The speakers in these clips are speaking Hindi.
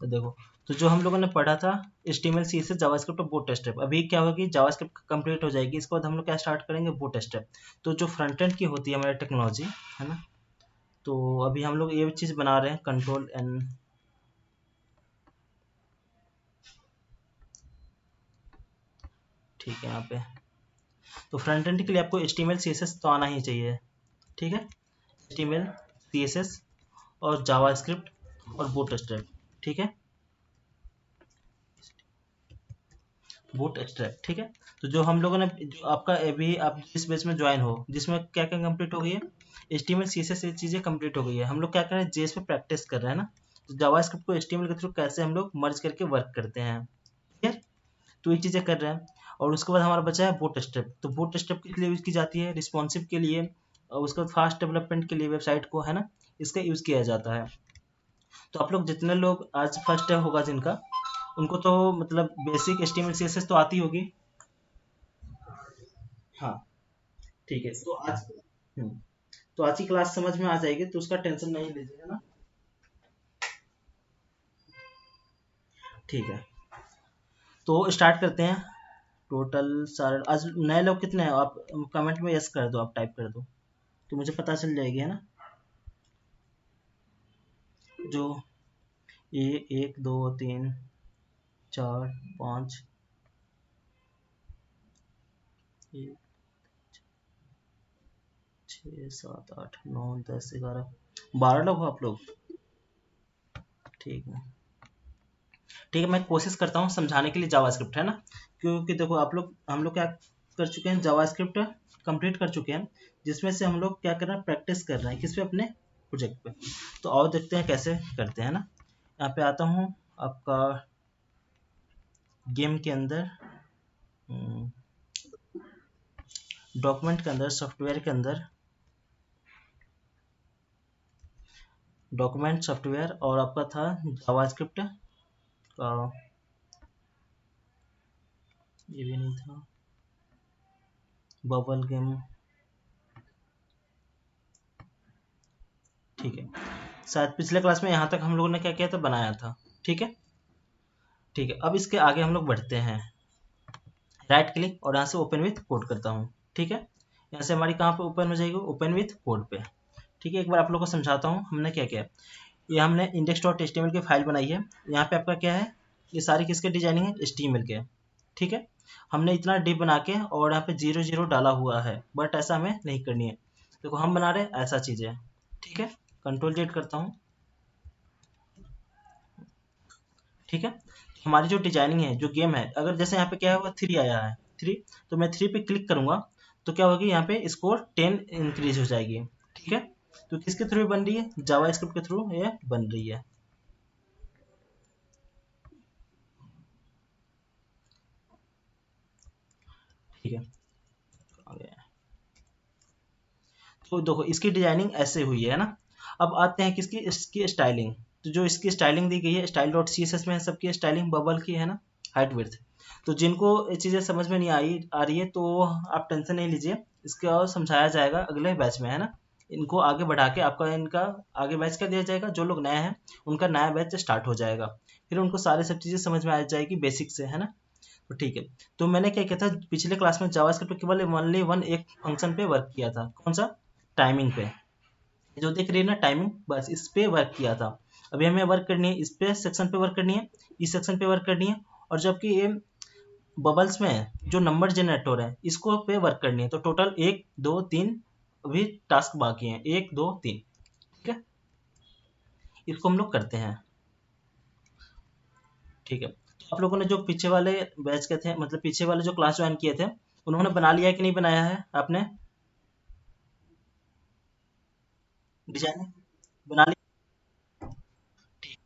तो देखो, तो जो हम लोगों ने पढ़ा था HTML CSS जावास्क्रिप्ट और बूटस्ट्रैप, अभी क्या होगी, जावास्क्रिप्ट कंप्लीट हो जाएगी, इसके बाद हम लोग क्या स्टार्ट करेंगे, बूटस्ट्रैप। तो जो फ्रंट एंड की होती है हमारी टेक्नोलॉजी, है ना, तो अभी हम लोग ये चीज़ बना रहे हैं, Ctrl+N, ठीक है। यहाँ पे तो फ्रंट एंड के लिए आपको HTML CSS तो आना ही चाहिए, ठीक है, HTML CSS और जावास्क्रिप्ट और बूटस्ट्रैप, ठीक है, बूटस्ट्रैप, ठीक है। तो जो हम लोगों ने, जो आपका अभी आप जिस बैच में ज्वाइन हो, जिसमें क्या क्या कंप्लीट हो गई है, HTML CSS ये चीज़ें कंप्लीट हो गई है, हम लोग क्या कर रहे हैं, JS पे प्रैक्टिस कर रहे हैं ना, तो जावास्क्रिप्ट को HTML के थ्रू कैसे हम लोग मर्ज करके वर्क करते हैं, ठीक है, तो ये चीज़ें कर रहे हैं। और उसके बाद हमारा बचा है बूटस्ट्रैप। तो बूटस्ट्रैप के लिए यूज़ की जाती है रिस्पॉन्सिव के लिए, और उसके बाद फास्ट डेवलपमेंट के लिए वेबसाइट को, है ना, इसका यूज़ किया जाता है। तो आप लोग जितने लोग आज फर्स्ट टाइम होगा जिनका, उनको तो मतलब बेसिक HTML CSS तो आती होगी। हाँ, ठीक है। तो आज हम्म, तो आज की क्लास समझ में आ जाएगी, तो उसका टेंशन नहीं लीजिएगा ना, ठीक है। तो स्टार्ट करते हैं। टोटल सारे आज नए लोग कितने हैं, आप कमेंट में यस कर दो, आप टाइप कर दो, तो मुझे पता चल जाएगी, है ना, जो ये 1 2 3 4 5 6 7 8 9 10 11 12 लोग हो आप लोग, ठीक है, ठीक है। मैं कोशिश करता हूँ समझाने के लिए जावास्क्रिप्ट, है ना, क्योंकि देखो आप लोग, हम लोग क्या कर चुके हैं, जावास्क्रिप्ट कंप्लीट कर चुके हैं, जिसमें से हम लोग क्या कर रहे हैं, प्रैक्टिस कर रहे हैं, किस पे, अपने प्रोजेक्ट पे। तो आओ देखते हैं कैसे करते हैं ना। यहाँ पे आता हूँ आपका गेम के अंदर, डॉक्यूमेंट के अंदर, सॉफ्टवेयर के अंदर, डॉक्यूमेंट सॉफ्टवेयर, और आपका था जावास्क्रिप्ट का, ये भी नहीं था, बबल गेम, ठीक है। शायद पिछले क्लास में यहाँ तक हम लोगों ने क्या किया था, बनाया था, ठीक है, ठीक है। अब इसके आगे हम लोग बढ़ते हैं, राइट क्लिक और यहाँ से ओपन विथ कोड करता हूँ, ठीक है। यहाँ से हमारी कहाँ पे ओपन हो जाएगी, ओपन विथ कोड पे, ठीक है। एक बार आप लोग को समझाता हूँ हमने क्या किया। ये हमने index.html की फाइल बनाई है, यहाँ पे आपका क्या है, ये सारी किसके डिजाइनिंग है, HTML के, ठीक है। हमने इतना डिप बना के और यहाँ पे 0 0 डाला हुआ है, बट ऐसा हमें नहीं करनी है। देखो हम बना रहे हैं ऐसा चीज़ है, ठीक है। Ctrl+Z करता हूँ, ठीक है। हमारी जो डिजाइनिंग है, जो गेम है, अगर जैसे यहाँ पे क्या होगा, 3 आया है, 3, तो मैं 3 पे क्लिक करूंगा, तो क्या होगी, यहाँ पे स्कोर 10 इंक्रीज हो जाएगी, ठीक है। तो किसके थ्रू बन रही है, जावास्क्रिप्ट के थ्रू ये बन रही है, ठीक है। तो देखो इसकी डिजाइनिंग ऐसे हुई है ना। अब आते हैं किसकी, इसकी स्टाइलिंग। तो जो इसकी स्टाइलिंग दी गई है, style dot C S S में है, सबकी स्टाइलिंग बबल की है ना, हाइट विड्थ। तो जिनको ये चीज़ें समझ में नहीं आ रही है, तो आप टेंशन नहीं लीजिए, इसके और समझाया जाएगा अगले बैच में, है ना। इनको आगे बढ़ा के आपका, इनका आगे बैच कर दिया जाएगा, जो लोग नए हैं उनका नया बैच स्टार्ट हो जाएगा, फिर उनको सारी सब चीज़ें समझ में आ जाएगी बेसिक से, है ना। तो ठीक है। तो मैंने क्या किया था, पिछले क्लास में जावास्क्रिप्ट केवल ओनली वन एक फंक्शन पे वर्क किया था, कौन सा, टाइमिंग पे, जो देख रही है ना टाइमिंग, बस इस पे वर्क किया था। अभी हमें वर्क करनी है, इस पे सेक्शन पे वर्क करनी है, इस सेक्शन पे वर्क करनी है, और जबकि ये बबल्स में जो नंबर जनरेट हो रहे हैं, इसको पे वर्क करनी है। तो टोटल 1 2 3 अभी टास्क बाकी हैं, 1 2 3, ठीक है। इसको हम लोग करते हैं, ठीक है। तो आप लोगों ने जो पीछे वाले बैच के थे, मतलब पीछे वाले जो क्लास ज्वाइन किए थे, उन्होंने बना लिया है कि नहीं बनाया है आपने, डिजाइन बना लिया, ठीक।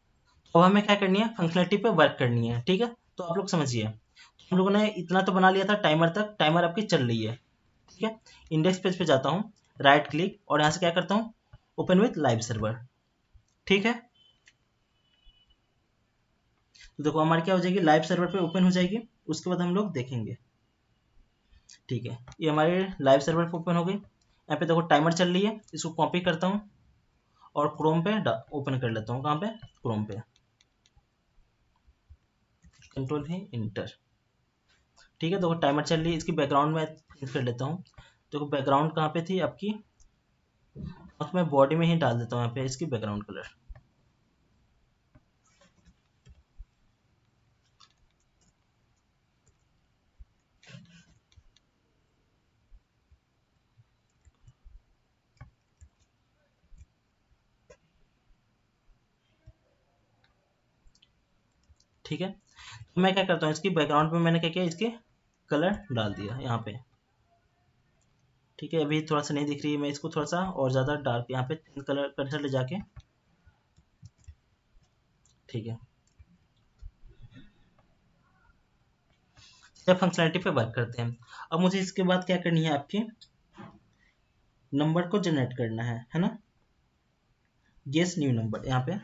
अब हमें क्या करनी है, फंक्शनलिटी पे वर्क करनी है, ठीक है। तो आप लोग समझिए, हम लोगों ने इतना तो बना लिया था, टाइमर तक, टाइमर आपकी चल रही है, ठीक है। इंडेक्स पेज पे जाता हूँ, राइट क्लिक, और यहाँ से क्या करता हूँ, ओपन विथ लाइव सर्वर, ठीक है। तो देखो हमारी क्या हो जाएगी, लाइव सर्वर पे ओपन हो जाएगी, उसके बाद हम लोग देखेंगे, ठीक है। ये हमारे लाइव सर्वर पे ओपन हो गई। यहाँ पे देखो टाइमर चल रही है, इसको कॉपी करता हूँ और क्रोम पे ओपन कर लेता हूँ, कहाँ पे, क्रोम पे, कंट्रोल भी इंटर। ठीक है, देखो टाइमर चल रही है, इसकी बैकग्राउंड में चेंज कर लेता हूँ। देखो बैकग्राउंड कहाँ पे थी आपकी, और मैं बॉडी में ही डाल देता हूँ यहाँ पे इसकी बैकग्राउंड कलर। ठीक है, तो मैं क्या करता हूँ, इसकी बैकग्राउंड में मैंने क्या किया, इसके कलर डाल दिया यहाँ पे। ठीक है, अभी थोड़ा सा नहीं दिख रही है, मैं इसको थोड़ा सा और ज़्यादा डार्क यहाँ पे कलर कर्सर ले जाके। ठीक है, जब फंक्शनलिटी पे वर्क करते हैं, अब मुझे इसके बाद क्या करनी है, आपकी नंबर को जनरेट करना है ना। गेस न्यू नंबर यहाँ पे,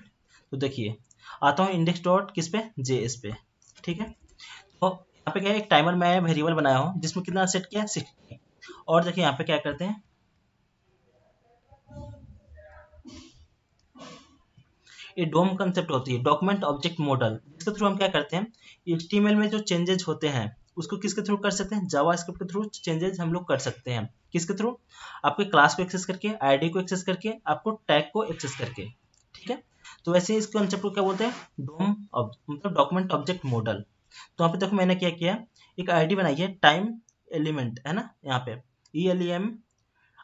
तो देखिए आता हूँ इंडेक्स डॉट किस पे, जेएस पे। ठीक है, तो यहाँ पे क्या है, एक टाइमर मैं वेरिएबल बनाया हूँ जिसमें कितना सेट किया है, 60। और देखिए यहाँ पे क्या करते हैं, ये डोम कंसेप्ट होती है, डॉक्यूमेंट ऑब्जेक्ट मॉडल, जिसके थ्रू हम क्या करते हैं, एचटीएमएल में जो चेंजेस होते हैं उसको किसके थ्रू कर सकते हैं, जावास्क्रिप्ट के थ्रू चेंजेस हम लोग कर सकते हैं। किसके थ्रू, आपके क्लास को एक्सेस करके, आईडी को एक्सेस करके, आपको टैग को एक्सेस करके। ठीक है, तो वैसे ही इस कंसेप्ट को क्या बोलते हैं, डोम मतलब डॉक्यूमेंट ऑब्जेक्ट मॉडल। तो यहाँ पे देखो मैंने क्या किया, एक आईडी बनाई है टाइम एलिमेंट है ना, यहाँ पे ELEM।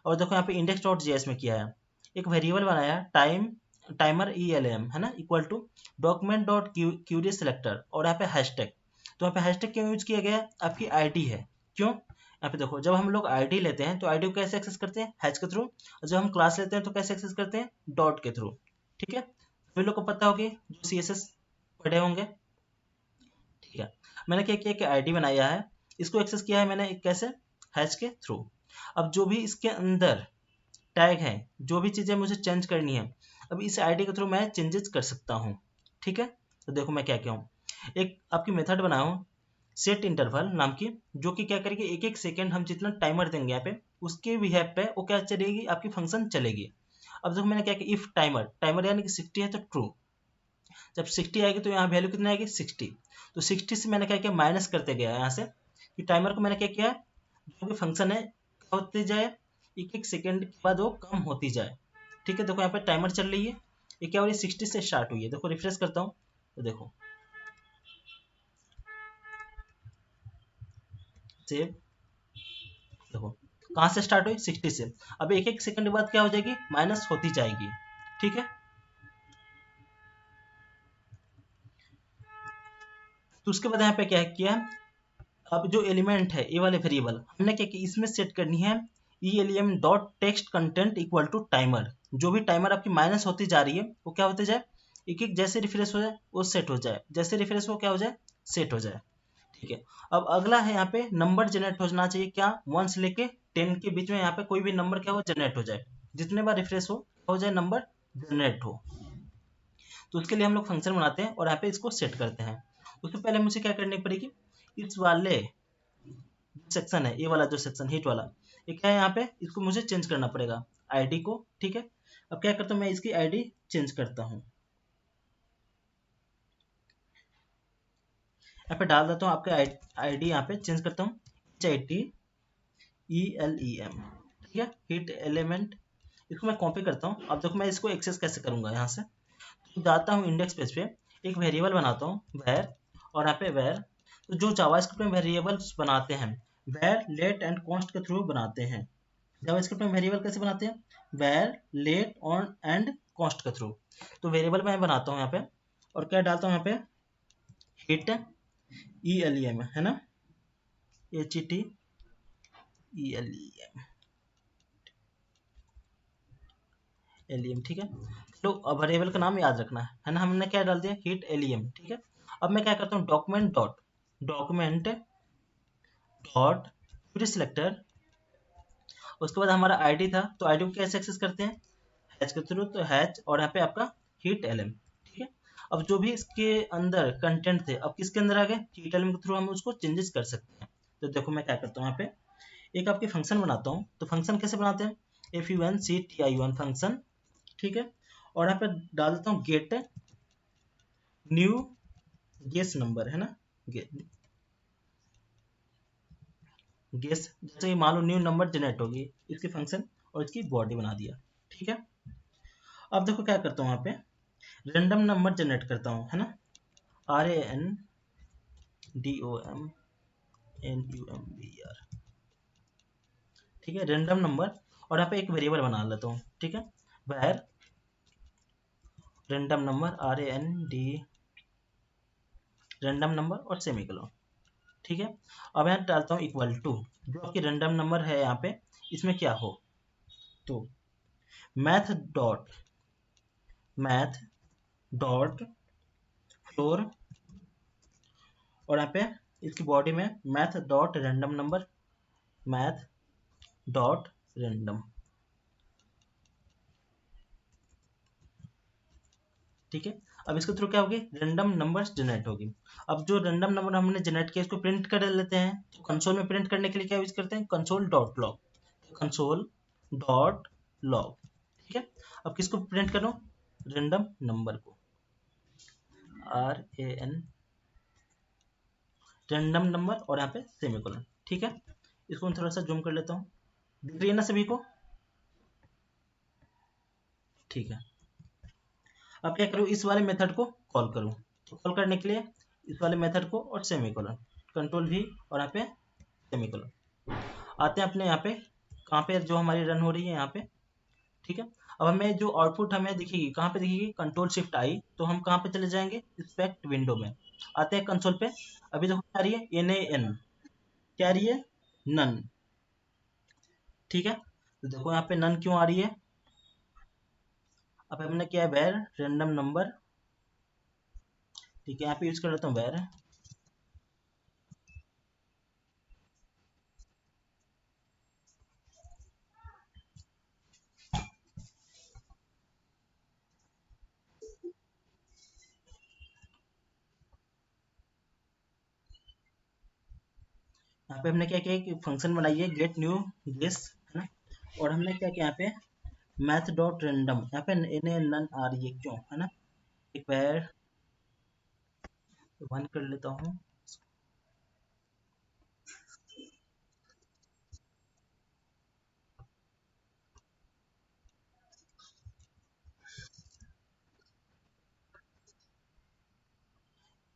और देखो यहाँ पे इंडेक्स डॉट जेएस में किया है, एक वेरिएबल बनाया टाइम टाइमर ELM है ना, equal to document dot query selector, और यहाँ पे हैशटैग। तो यहाँ पे हैशटैग क्यों यूज किया गया है, आपकी आईडी है। क्यों, यहाँ पे देखो जब हम लोग आईडी लेते हैं तो आईडी को कैसे एक्सेस करते हैं, हैश के थ्रू, और जब हम क्लास लेते हैं तो कैसे एक्सेस करते हैं, डॉट के थ्रू। ठीक है, सभी लोग को पता होगी जो CSS पढ़े होंगे। ठीक है, मैंने क्या किया कि आईडी बनाया है, इसको एक्सेस किया है मैंने कैसे, हैश के थ्रू। अब जो भी इसके अंदर टैग है, जो भी चीज़ें मुझे चेंज करनी है, अब इस आईडी के थ्रू मैं चेंजेस कर सकता हूँ। ठीक है, तो देखो मैं क्या क्या हूँ, एक आपकी मेथड बनाया हूँ सेट इंटरवल नाम की, जो कि क्या करेगी, एक एक सेकेंड हम जितना टाइमर देंगे यहाँ पे, उसके बिहेव पे वो क्या चलेगी, आपकी फंक्शन चलेगी। अब देखो मैंने क्या किया, इफ टाइमर, टाइमर यानी कि 60 है तो ट्रू, जब 60 आएगी तो यहाँ वैल्यू कितना आएगी, 60। तो 60 से मैंने क्या किया, माइनस करते गया यहाँ से, कि टाइमर को मैंने क्या किया, जो भी फंक्शन है क्या होती जाए, एक एक सेकेंड के बाद वो कम होती जाए। ठीक है, देखो यहाँ पे टाइमर चल रही है, ये क्या हो रही है, 60 से स्टार्ट हुई है। देखो रिफ्रेश करता हूँ तो देखो सेव, देखो कहाँ से स्टार्ट हुई, 60 से। अब एक एक सेकंड के बाद क्या हो जाएगी, माइनस होती जाएगी। ठीक है, तो उसके बाद यहाँ पे क्या किया, अब जो एलिमेंट है, ये वाले वेरिएबल हमने क्या किया, इसमें सेट करनी है ELEM dot text content equal to timer. जो भी टाइमर आपकी माइनस होती जा रही है वो क्या होते जाए, एक एक जैसे रिफ्रेश हो जाए वो सेट हो जाए, जैसे रिफ्रेश हो क्या हो जाए, सेट हो जाए। ठीक है, अब अगला है यहाँ पे नंबर जनरेट होना चाहिए, क्या 1 से लेके 10 के बीच में यहाँ पे कोई भी नंबर क्या हो, जनरेट हो जाए, जितने बार रिफ्रेश हो जाए नंबर जनरेट हो। तो उसके लिए हम लोग फंक्शन बनाते हैं और यहाँ पे इसको सेट करते हैं। उससे पहले मुझे क्या करनी पड़ेगी, इस वाले सेक्शन है, ये वाला जो सेक्शन हीट वाला, ये क्या है, यहाँ पे इसको मुझे चेंज करना पड़ेगा आईडी को। ठीक है, अब क्या करता हूँ, मैं इसकी आईडी चेंज करता हूँ, यहाँ पे डाल देता हूँ आपके आईडी, यहाँ पे चेंज करता हूँ HIT ELEM। ठीक है, हीट एलिमेंट, इसको मैं कॉपी करता हूँ। अब देखो मैं इसको एक्सेस कैसे करूंगा, यहाँ से तो जाता हूँ इंडेक्स पेज पे, एक वेरिएबल बनाता हूँ वैर, और यहाँ पे वैर, तो जो जावास्क्रिप्ट में वेरिएबल्स बनाते हैं वैर लेट एंड कॉन्स्ट के थ्रू बनाते हैं। जावास्क्रिप्ट में वेरिएबल कैसे बनाते हैं, वैर लेट ऑन एंड कॉस्ट के थ्रू। तो वेरिएबल मैं बनाता हूँ यहाँ पे, और क्या डालता हूँ यहाँ पे, हिट ELEM है ना, HIT ELEM ठीक है। तो अब वेरिएबल का नाम याद रखना है ना, हमने क्या डाल दिया, हिट एलियम। ठीक है, अब मैं क्या करता हूँ, डॉक्यूमेंट डॉट क्वेरी सिलेक्टर, उसके बाद हमारा आईडी था, तो आईडी को कैसे एक्सेस करते हैं, हैच के थ्रू, तो हैच, और यहाँ पे आपका हीट एलएम। ठीक है, अब जो भी इसके अंदर कंटेंट थे अब किसके अंदर आ गए, हीट एलएम के थ्रू हम उसको चेंजेस कर सकते हैं। तो देखो मैं क्या करता हूँ, यहाँ पे एक आपके फंक्शन बनाता हूँ। तो फंक्शन कैसे बनाते हैं, FUNCTION फंक्शन। ठीक है, और यहाँ पे डाल देता हूँ गेट न्यू गेस नंबर है ना, गेस, जैसे कि मान लो न्यू नंबर जनरेट होगी, इसकी फंक्शन और इसकी बॉडी बना दिया, ठीक है। अब देखो क्या करता हूँ, यहाँ पे रेंडम नंबर जनरेट करता हूँ, है ना, RANDOMNUMBR, ठीक है, रेंडम नंबर। और यहाँ पे एक वेरिएबल बना लेता हूँ, ठीक है, where random number RAND random number और सेमीकोलन, ठीक है। अब यहाँ डालता हूँ इक्वल टू, जो आपकी रेंडम नंबर है यहाँ पे इसमें क्या हो, तो मैथ डॉट फ्लोर, और यहाँ पे इसकी बॉडी में math dot random number, math dot random, ठीक है। अब इसके थ्रू क्या होगी, रेंडम नंबर्स जनरेट होगी। अब जो रेंडम नंबर हमने जनरेट किया इसको प्रिंट कर लेते हैं, तो कंसोल में प्रिंट करने के लिए क्या यूज करते हैं, console dot log, console dot log, ठीक है। अब किसको प्रिंट करो, रेंडम नंबर को, RAN रेंडम नंबर और यहाँ पे सेमीकोलन, ठीक है। इसको मैं थोड़ा सा जूम कर लेता हूँ, दिख रही है ना सभी को, ठीक है। अब क्या करूँ, इस वाले मेथड को कॉल करूँ, तो कॉल करने के लिए इस वाले मेथड को और सेमीकोलन, कंट्रोल V और यहाँ पे सेमीकोलन, आते हैं अपने यहाँ पे, कहाँ पे जो हमारी रन हो रही है यहाँ पे, ठीक है। अब हमें जो आउटपुट हमें दिखेगी, कहाँ पे दिखेगी, कंट्रोल शिफ्ट आई, तो हम कहाँ पे चले जाएंगे, इंस्पेक्ट विंडो में, आते हैं कंसोल पे। अभी देखो क्या आ रही है, NaN, क्या आ रही है, नन, ठीक है। तो देखो यहाँ पे नन क्यों आ रही है, अब हमने क्या है, वेर रेंडम नंबर, ठीक है, यहाँ पे यूज कर लेता हूँ वेर, यहाँ पे हमने क्या किया कि फंक्शन बनाई है गेट न्यू गेस, है ना, और हमने क्या किया यहाँ पे मैथ डॉट रेंडम, यहाँ पे नन आ रही है क्यों, है ना, एक बार वन कर लेता हूँ,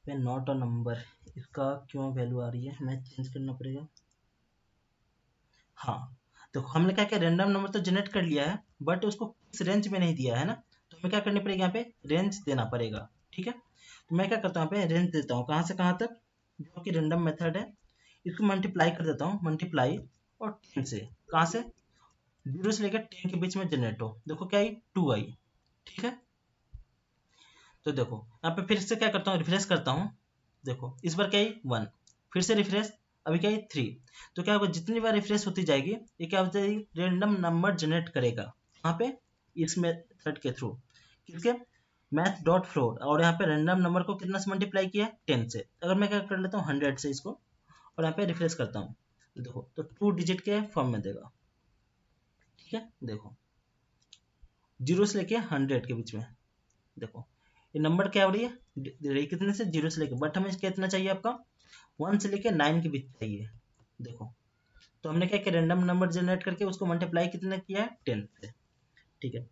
पे नॉट अ नंबर, इसका क्यों वैल्यू आ रही है, हमें चेंज करना पड़ेगा। हाँ, तो हमने क्या किया, रेंडम नंबर तो जनरेट कर लिया है, बट उसको किस रेंज में नहीं दिया है ना, तो हमें क्या करनी पड़ेगी, यहाँ पे रेंज देना पड़ेगा, ठीक है। तो मैं क्या करता हूँ, यहाँ पे रेंज देता हूँ, कहाँ से कहाँ तक, जो कि रेंडम मेथड है, इसको मल्टीप्लाई कर देता हूँ, मल्टीप्लाई और 10 से, कहाँ से, 0 से लेकर 10 के बीच में जनरेट हो, देखो क्या आई, 2 आई, ठीक है। तो देखो यहाँ पे फिर से क्या करता हूँ, रिफ्रेश करता हूँ, देखो इस बार क्या आई, 1, फिर से रिफ्रेश, अभी क्या आई, 3, तो क्या होगा, जितनी बार रिफ्रेश होती जाएगी ये क्या हो जाएगी, रेंडम नंबर जनरेट करेगा, यहाँ पे इस मेथड के थ्रू, किसके, मैथ डॉट फ्लोट, और यहाँ पे रेंडम नंबर को कितना से मल्टीप्लाई किया, 10 से, अगर मैं क्या कर लेता हूँ 100 से इसको, और यहाँ पे रिफ्रेश करता हूँ, तो देखो तो 2 डिजिट के फॉर्म में देगा, ठीक है। देखो 0 से लेके 100 के बीच में, देखो ये नंबर क्या हो रही है, दे रही है कितने से, 0 से लेके, बट हमें कितना चाहिए आपका, 1 से लेके 9 के बीच चाहिए, देखो। तो हमने क्या किया, रेंडम नंबर जनरेट करके उसको मल्टीप्लाई कितना किया है, 10 से, ठीक है।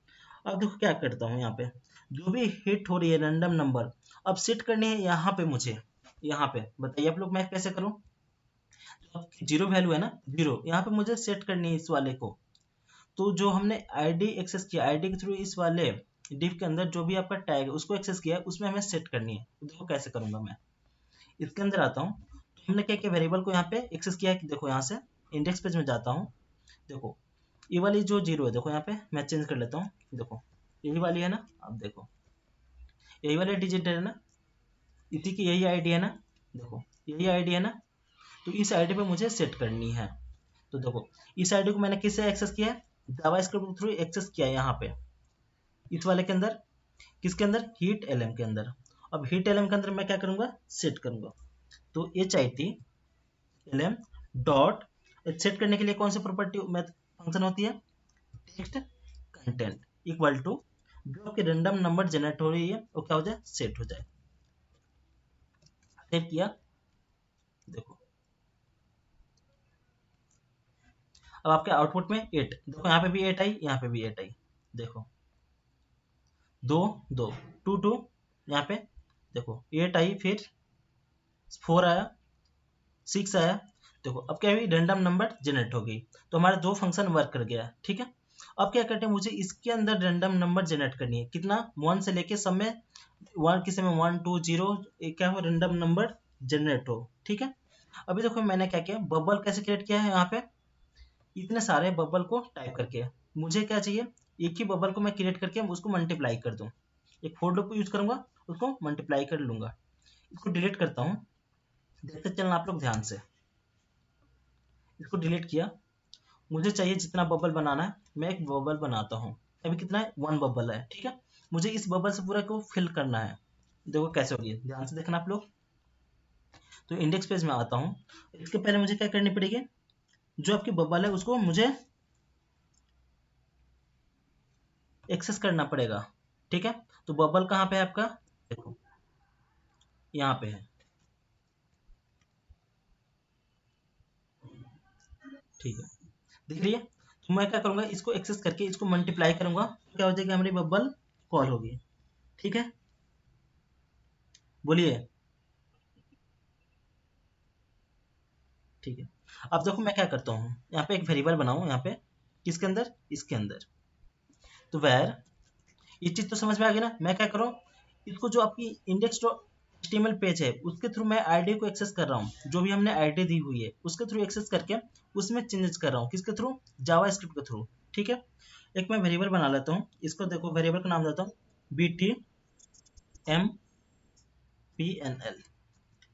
अब देखो क्या करता हूँ, यहाँ पे जो भी हिट हो रही है रैंडम नंबर, अब सेट करनी है यहाँ पे मुझे, यहाँ पे बताइए आप लोग मैं कैसे करूँ, जीरो वैल्यू है ना, जीरो, यहाँ पे मुझे सेट करनी है इस वाले को, तो जो हमने आईडी एक्सेस किया, आईडी के थ्रू इस वाले डिव के अंदर जो भी आपका टैग है उसको एक्सेस किया है, उसमें हमें सेट करनी है, तो देखो कैसे करूंगा मैं, इसके अंदर आता हूँ, तो हमने क्या किया, वेरिएबल को यहाँ पे एक्सेस किया है, कि देखो यहाँ से इंडेक्स पेज में जाता हूँ, देखो ये वाली जो जीरो है, देखो यहाँ पे मैं चेंज कर लेता हूँ, देखो यही वाली है ना, अब देखो यही वाले डिजिट है ना, इसी की यही आईडी है ना, देखो यही आईडी है ना, तो इस आईडी पे मुझे सेट करनी है, तो देखो इस आईडी को मैंने किससे एक्सेस किया है, जावास्क्रिप्ट के थ्रू एक्सेस किया है, यहाँ पे इस वाले के अंदर, किसके अंदर, हीट एलएम के अंदर। अब हीट एलएम के अंदर मैं क्या करूंगा, सेट करूंगा, तो H I T L M dot, set करने के लिए कौन सी प्रॉपर्टी फंक्शन होती है, टेक्स्ट कंटेंट इक्वल टू, जो आपकी रैंडम नंबर जनरेट हो रही है वो क्या हो जाए, सेट हो जाए, सेट किया, देखो अब आपके आउटपुट में 8, देखो यहाँ पे भी 8 आई, यहाँ पे भी 8 आई, देखो 2 2 2 2, यहाँ पे देखो 8 आई, फिर 4 आया, 6 आया। देखो अब क्या हुई, रैंडम नंबर जनरेट हो गई, तो हमारे दो फंक्शन वर्क कर गया, ठीक है। अब क्या करते हैं, मुझे इसके अंदर रैंडम नंबर जनरेट करनी है, कितना, 1 से लेके सब में 1, किसी में 1 2 0, क्या हो, रैंडम नंबर जनरेट हो, ठीक है। अभी देखो मैंने क्या किया, बबल कैसे क्रिएट किया है, यहाँ पे इतने सारे बबल को टाइप करके मुझे क्या चाहिए, एक ही बबल को मैं क्रिएट करके उसको मल्टीप्लाई कर दूं, एक फोर लूप यूज करूंगा, उसको मल्टीप्लाई कर लूंगा। इसको डिलीट करता हूँ, देखते चलना आप लोग ध्यान से। इसको डिलीट किया, मुझे चाहिए जितना बबल बनाना है, मैं एक बबल बनाता हूँ। अभी कितना है, 1 बबल है, ठीक है। मुझे इस बबल से पूरा को फिल करना है, देखो कैसे होगी, ध्यान से देखना आप लोग। तो इंडेक्स पेज में आता हूँ, इसके पहले मुझे क्या करनी पड़ेगी, जो आपकी बबल है उसको मुझे एक्सेस करना पड़ेगा, ठीक है। तो बबल कहाँ पे है आपका, देखो यहाँ पे है, ठीक है, दिख रही है। तो मैं क्या करूंगा, इसको एक्सेस करके इसको मल्टीप्लाई करूंगा, तो क्या हो जाएगी, हमारी बबल कॉल होगी, ठीक है। बोलिए, ठीक है। अब देखो मैं क्या करता हूँ, यहाँ पे एक वेरिएबल बनाऊँ, यहाँ पे किसके अंदर, इसके अंदर। तो वैर, ये चीज तो समझ में आ गई ना। मैं क्या कर रहा हूँ, इसको जो आपकी इंडेक्स HTML पेज है उसके थ्रू मैं आईडी को एक्सेस कर रहा हूँ, जो भी हमने आईडी दी हुई है उसके थ्रू एक्सेस करके उसमें चेंजेस कर रहा हूँ, किसके थ्रू, जावा स्क्रिप्ट के थ्रू, ठीक है। एक मैं वेरिएबल बना लेता हूँ, इसको देखो वेरिएबल का नाम देता हूँ BTMPNL,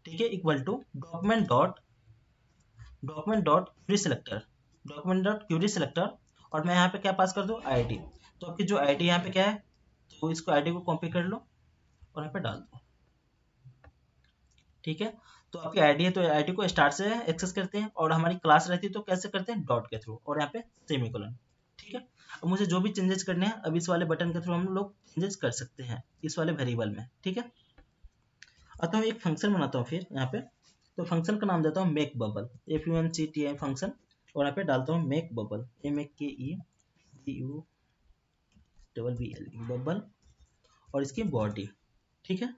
ठीक है, equal to document dot query selector और मैं यहाँ पे क्या पास कर दूँ, आईडी। तो आपकी जो आईडी यहाँ पे क्या है, तो इसको आईडी को कॉपी कर लो और यहाँ पे डाल दो, ठीक है। तो आपकी आईडी है, तो आईडी को स्टार्ट से एक्सेस करते हैं, और हमारी क्लास रहती है तो कैसे करते हैं, डॉट के थ्रू, और यहाँ पे सेमीकोलन, ठीक है। अब मुझे जो भी चेंजेस करने हैं, अब इस वाले बटन के थ्रू हम लोग चेंजेस कर सकते हैं इस वाले वेरिएबल में, ठीक है। अतः एक फंक्शन बनाता हूँ फिर यहाँ पे, तो फंक्शन का नाम देता हूँ मेक बबल, FUNCTI फंक्शन, और यहाँ पे डालता हूँ मेक बबल, MAKEBUBBLE बबल, और इसकी बॉडी, ठीक है।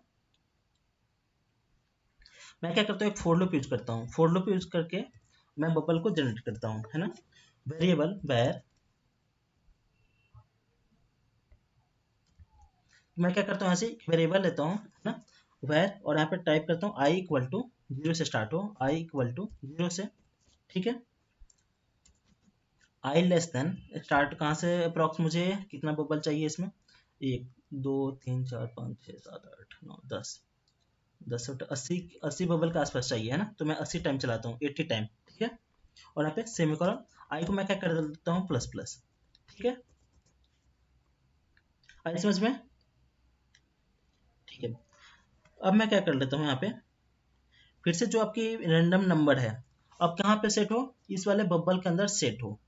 मैं क्या करता हूँ, एक फोर लूप यूज करता हूँ, फोर लूप यूज करके मैं बबल को जनरेट करता हूँ, है ना। वेरिएबल वैर, मैं क्या करता हूँ, ऐसे वेरिएबल लेता हूँ, है ना, वैर, और यहाँ पे टाइप करता हूँ आई इक्वल टू 0 से स्टार्ट हो, आई इक्वल टू 0 से, ठीक है। आई लेस देन, स्टार्ट कहाँ से, अप्रॉक्स मुझे कितना बबल चाहिए इसमें, 1 2 3 4 5 6 7 8 9 10, 80 बबल के आसपास चाहिए, है ना। तो मैं 80 टाइम चलाता हूँ, 80 टाइम, ठीक है। और यहाँ पे सेमीकोलन, आई को मैं क्या कर देता हूँ, प्लस प्लस, ठीक है। आई समझ में, ठीक है। अब मैं क्या कर लेता हूँ, यहाँ पे फिर से जो आपकी रैंडम नंबर है, अब कहाँ पे सेट हो, इस वाले बबल के अंदर सेट हो।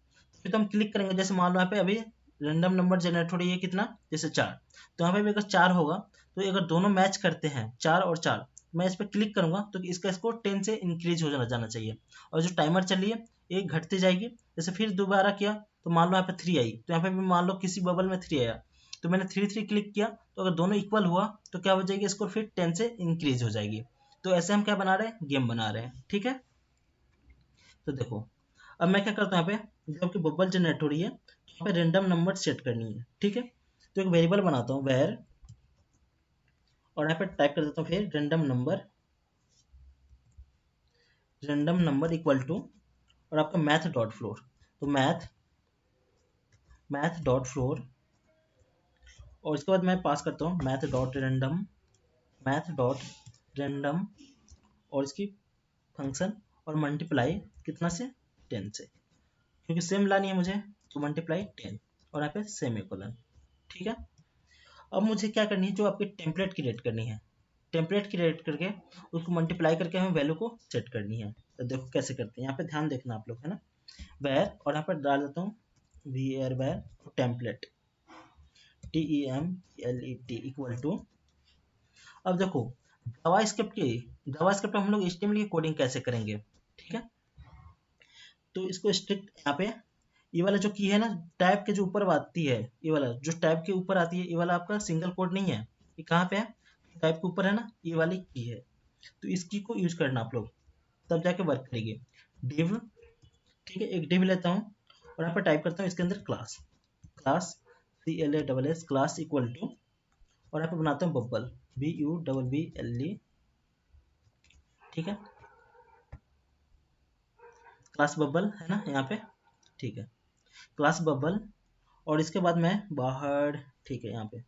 फिर तो हम क्लिक करेंगे, जैसे मान लो यहाँ पे अभी रैंडम नंबर जनरेट हो रही है, कितना, जैसे 4, तो यहाँ पे भी अगर 4 होगा, तो अगर दोनों मैच करते हैं 4 और 4, मैं इस पर क्लिक करूंगा तो इसका स्कोर 10 से इंक्रीज हो जाना चाहिए, और जो टाइमर चल रही है एक घटती जाएगी। जैसे फिर दोबारा किया, तो मान लो यहाँ पे 3 आई, तो यहाँ पे भी मान लो किसी बबल में 3 आया, तो मैंने 3 3 क्लिक किया, तो अगर दोनों इक्वल हुआ तो क्या हो जाएगी, स्कोर फिर 10 से इंक्रीज हो जाएगी। तो ऐसे हम क्या बना रहे हैं, गेम बना रहे हैं, ठीक है। तो देखो अब मैं क्या करता हूँ, यहाँ पे जो आपकी बबल जनरेट हो रही है, यहाँ पे रेंडम नंबर सेट करनी है, ठीक है। तो एक वेरिएबल बनाता हूँ वेर, और यहाँ पे टाइप कर देता हूँ फिर रेंडम नंबर इक्वल टू, और आपका मैथ डॉट फ्लोर, तो मैथ डॉट फ्लोर, और इसके बाद मैं पास करता हूँ मैथ डॉट रेंडम, और इसकी फंक्शन, और मल्टीप्लाई कितना से, 10 से, क्योंकि सेम लानी है मुझे, तो मल्टीप्लाई 10, और यहाँ पे सेमीकोलन, ठीक है। अब मुझे क्या करनी है, जो आपकी टेम्पलेट क्रिएट करनी है, टेम्पलेट क्रिएट करके उसको मल्टीप्लाई करके हमें वैल्यू को सेट करनी है। तो देखो कैसे करते हैं, यहाँ पे ध्यान देखना आप लोग, है ना। वैर, और यहाँ पर डाल देता हूँ वीर वैर टेम्पलेट, TEMPLET इक्वल टू, अब देखो जावास्क्रिप्ट में हम लोग HTML की कोडिंग कैसे करेंगे, ठीक है। तो इसको स्ट्रिक्ट यहाँ पे ये वाला जो की है ना, टैब के जो ऊपर आती है, ये वाला जो टैब के ऊपर आती है, ये वाला आपका सिंगल कोड नहीं है, ये कहाँ पे है, टैब के ऊपर है ना, ये वाली की है। तो इस की को यूज करना आप लोग, तब जाके वर्क करेगी। डिव, ठीक है, एक डिव लेता हूँ और यहाँ पर टाइप करता हूँ इसके अंदर class, class CLASS class equal to, और यहाँ पे बनाता हूँ बबल, BUBBLE, ठीक है, क्लास बबल है ना यहाँ पे, ठीक है, क्लास बबल। और इसके बाद मैं बाहर, ठीक है यहाँ पे,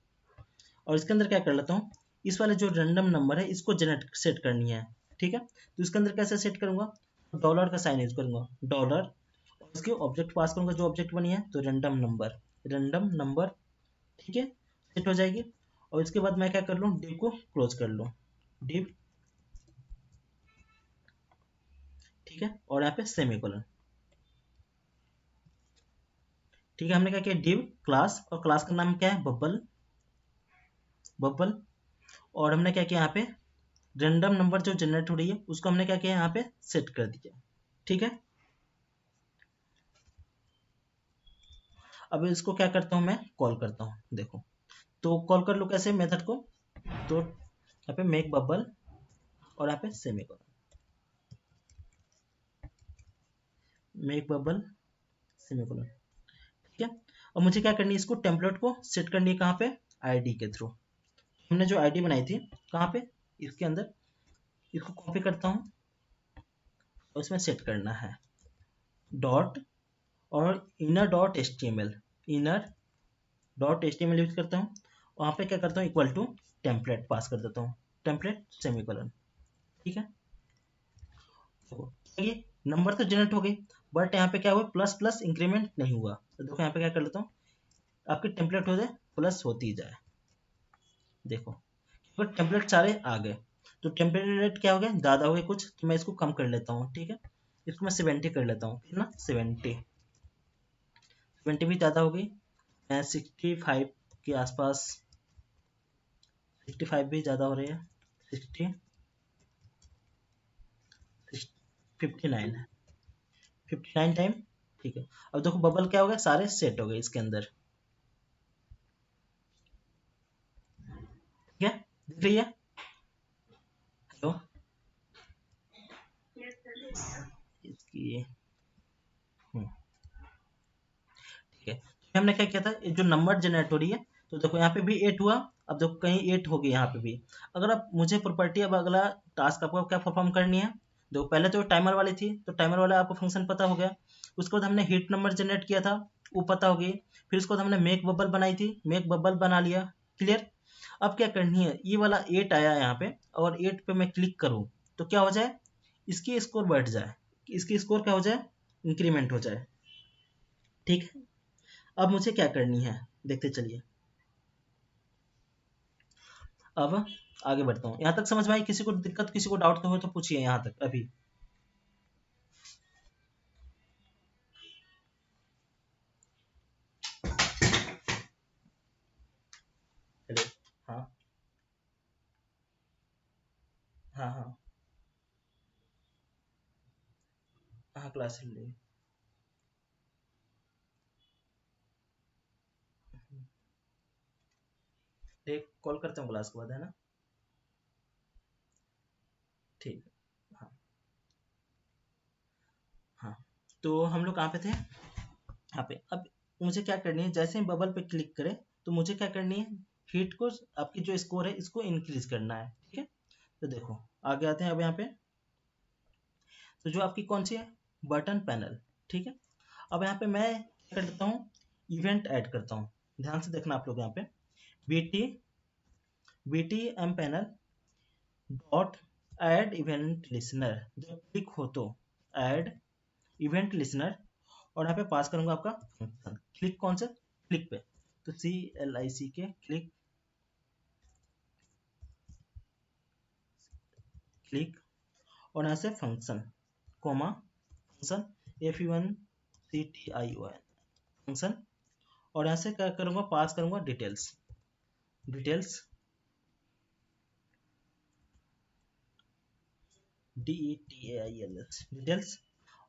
और इसके अंदर क्या कर लेता हूँ, इस वाले जो रैंडम नंबर है इसको जनरेट सेट करनी है, ठीक है। तो इसके अंदर कैसे सेट करूंगा, डॉलर का साइन यूज करूंगा, डॉलर, और इसके ऑब्जेक्ट पास करूंगा, जो ऑब्जेक्ट बनी है तो रैंडम नंबर, रैंडम नंबर, ठीक है, सेट हो जाएगी। और इसके बाद मैं क्या कर लूँ, डिव को क्लोज कर लूँ, डिव, ठीक है, और यहाँ पे सेमीकोलन, ठीक है। हमने क्या किया, डिव क्लास, और क्लास का नाम क्या है, बबल, बबल। और हमने क्या किया यहाँ पे, रैंडम नंबर जो जनरेट हो रही है उसको हमने क्या किया यहाँ पे सेट कर दिया, ठीक है। अब इसको क्या करता हूँ, मैं कॉल करता हूँ, देखो। तो कॉल कर लो कैसे मेथड को, तो यहाँ पे मेक बबल और यहाँ पे सेमीकोलन, मेक बबल सेमीकोलन, ठीक है। अब मुझे क्या करनी है, इसको टेम्पलेट को सेट करनी है कहाँ पे, आईडी के थ्रू। हमने जो आईडी बनाई थी कहाँ पे, इसके अंदर, इसको कॉपी करता हूँ और इसमें सेट करना है, डॉट, और inner dot HTML, inner dot HTML use करता हूँ। वहाँ पे क्या करता हूँ, इक्वल टू टेम्पलेट पास कर देता हूँ, टेम्पलेट सेमीकोलन, ठीक है। तो ये नंबर तो जनरेट हो गई, बट यहाँ पे क्या हुआ, प्लस प्लस इंक्रीमेंट नहीं हुआ। तो देखो यहाँ पे क्या कर लेता हूँ, आपकी टेम्पलेट हो जाए प्लस होती जाए, देखो, बट टेम्पलेट सारे आ गए। तो टेम्पलेट क्या हो गया, ज़्यादा हो गए कुछ, तो मैं इसको कम कर लेता हूँ, ठीक है। इसको मैं 70 कर लेता हूँ, कितना, 70, 70 भी ज़्यादा हो गई, मैं 65 के आसपास, 65 भी ज़्यादा हो रही है, 60, 59 है, 59 टाइम, ठीक है। अब देखो बबल क्या हो गया, सारे सेट हो गए इसके अंदर, ठीक है, दिख रही है, हेलो, इसकी, ठीक है। हमने क्या किया था, ये जो नंबर जनरेट हो रही है, तो देखो यहाँ पे भी 8 हुआ, अब देखो कहीं 8 हो गई यहाँ पे भी। अगर आप मुझे प्रॉपर्टी, अब अगला टास्क आपको क्या परफॉर्म करनी है, देखो पहले तो टाइमर वाली थी, तो टाइमर वाला आपको फंक्शन पता हो गया। उसके बाद हमने हीट नंबर जनरेट किया था, वो पता हो गई। फिर उसके बाद हमने मेक बबल बनाई थी, मेक बबल बना लिया, क्लियर। अब क्या करनी है, ये वाला 8 आया यहाँ पे, और 8 पे मैं क्लिक करूँ तो क्या हो जाए, इसकी स्कोर बढ़ जाए, इसकी स्कोर क्या हो जाए, इंक्रीमेंट हो जाए, ठीक है। अब मुझे क्या करनी है, देखते चलिए। अब आगे बढ़ता हूँ, यहाँ तक समझ में आई, किसी को दिक्कत, किसी को डाउट हो तो पूछिए यहाँ तक अभी। हेलो, हाँ, हाँ, हाँ, हाँ, क्लास ले ली। एक कॉल करता हूँ क्लास के बाद, है ना, ठीक है, हाँ, हाँ। तो हम लोग कहाँ पे थे, यहाँ पे। अब मुझे क्या करनी है, जैसे ही बबल पे क्लिक करें तो मुझे क्या करनी है, हीट को, आपकी जो स्कोर है इसको इंक्रीज करना है, ठीक है। तो देखो आगे आते हैं अब यहाँ पे, तो जो आपकी कौन सी है, बटन पैनल, ठीक है। अब यहाँ पे मैं क्या करता हूँ, इवेंट ऐड करता हूँ, ध्यान से देखना आप लोग यहाँ पे, B T M panel dot add event listener, जब क्लिक हो तो ऐड इवेंट लिसनर, और यहाँ पे पास करूंगा आपका फंक्शन, क्लिक कौन सा, क्लिक पे, तो CLIC के क्लिक, क्लिक, और यहाँ से function, comma function, FUNCTION function, और यहाँ से क्या करूंगा, पास करूंगा डिटेल्स, डिटेल्स, DETAILS डिटेल्स,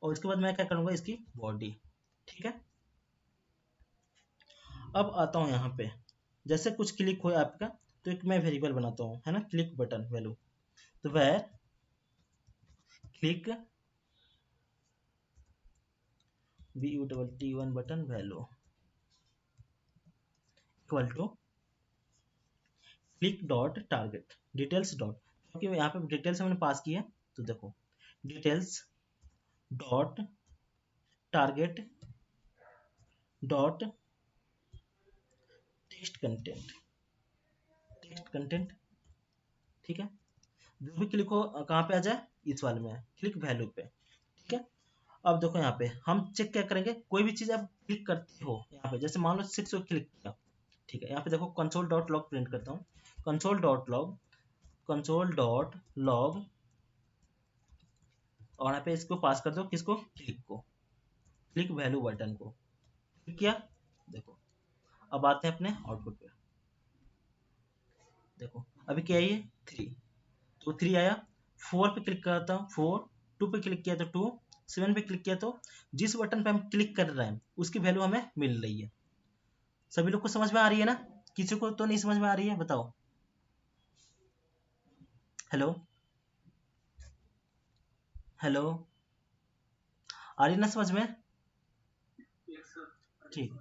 और उसके बाद मैं क्या करूँगा इसकी बॉडी। ठीक है, अब आता हूँ यहाँ पे, जैसे कुछ क्लिक हो आपका तो एक मैं वेरिएबल बनाता हूँ, है ना, क्लिक बटन वैल्यू। तो var click BUTT1 button value equal to click dot target details dot, क्योंकि यहाँ पे डिटेल्स हमने पास किया है, तो देखो details dot target dot text content, text content. ठीक है, जो भी क्लिक हो कहाँ पे आ जाए, इस वाले में क्लिक वैल्यू पे। ठीक है, अब देखो यहाँ पे हम चेक क्या करेंगे, कोई भी चीज आप क्लिक करते हो यहाँ पे, जैसे मान लो 6 को क्लिक किया। ठीक है, यहाँ पे देखो कंसोल डॉट लॉग प्रिंट करता हूँ, console dot log, console dot log, और यहाँ पे इसको पास कर दो किसको, क्लिक को, क्लिक वैल्यू बटन को। क्लिक किया, देखो अब आते हैं अपने आउटपुट पे। देखो अभी क्या है ये 3, तो 3 आया। 4 पे क्लिक करता हूँ 4, 2 पे क्लिक किया तो 2, 7 पे क्लिक किया तो जिस बटन पे हम क्लिक कर रहे हैं उसकी वैल्यू हमें मिल रही है। सभी लोग को समझ में आ रही है ना, किसी को तो नहीं समझ में आ रही है, बताओ। हेलो, हेलो, आ रही है ना समझ में? ठीक,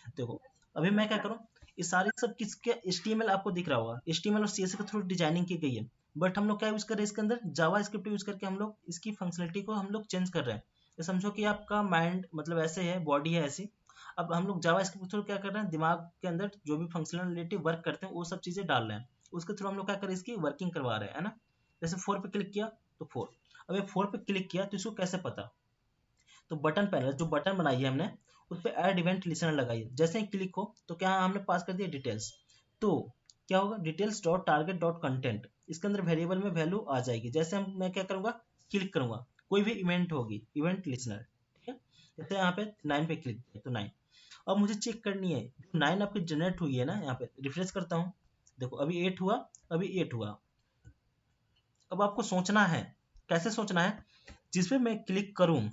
देखो अभी मैं क्या करूँ, ये सारे सब किसके HTML आपको दिख रहा होगा, HTML और CSS के थ्रू डिजाइनिंग की गई है, बट हम लोग क्या यूज कर रहे हैं इसके अंदर, जावा स्क्रिप्ट यूज करके हम लोग इसकी फंक्शनलिटी को हम लोग चेंज कर रहे हैं। ये समझो कि आपका माइंड मतलब ऐसे है, बॉडी है ऐसी, अब हम लोग जावा स्क्रिप्ट के थ्रू क्या कर रहे हैं, दिमाग के अंदर जो भी फंक्शनलिटी वर्क करते हैं वो सब चीजें डाल रहे हैं, उसके थ्रू हम लोग क्या कर रहे हैं, इसकी वर्किंग करवा रहे हैं, है ना। जैसे 4 पे क्लिक किया तो 4, अब ये 4 पे क्लिक किया तो इसको कैसे पता, तो बटन पैनल जो बटन बनाई है हमने उस पर ऐड इवेंट लिसनर लगाई है, जैसे ही क्लिक हो तो क्या हमने पास कर दिया डिटेल्स, तो क्या होगा, details dot target dot content, इसके अंदर वेरिएबल में वैल्यू आ जाएगी। जैसे हम मैं क्या करूंगा, क्लिक करूंगा, कोई भी इवेंट होगी, इवेंट लिसनर। ठीक है, जैसे यहाँ पे 9 पे क्लिक किया तो 9, अब मुझे चेक करनी है जो 9 आपकी जनरेट हुई है ना, यहाँ पे रिफ्रेश करता हूँ, देखो अभी 8 हुआ, अभी 8 हुआ। अब आपको सोचना है, कैसे सोचना है, जिसपे मैं क्लिक करूं,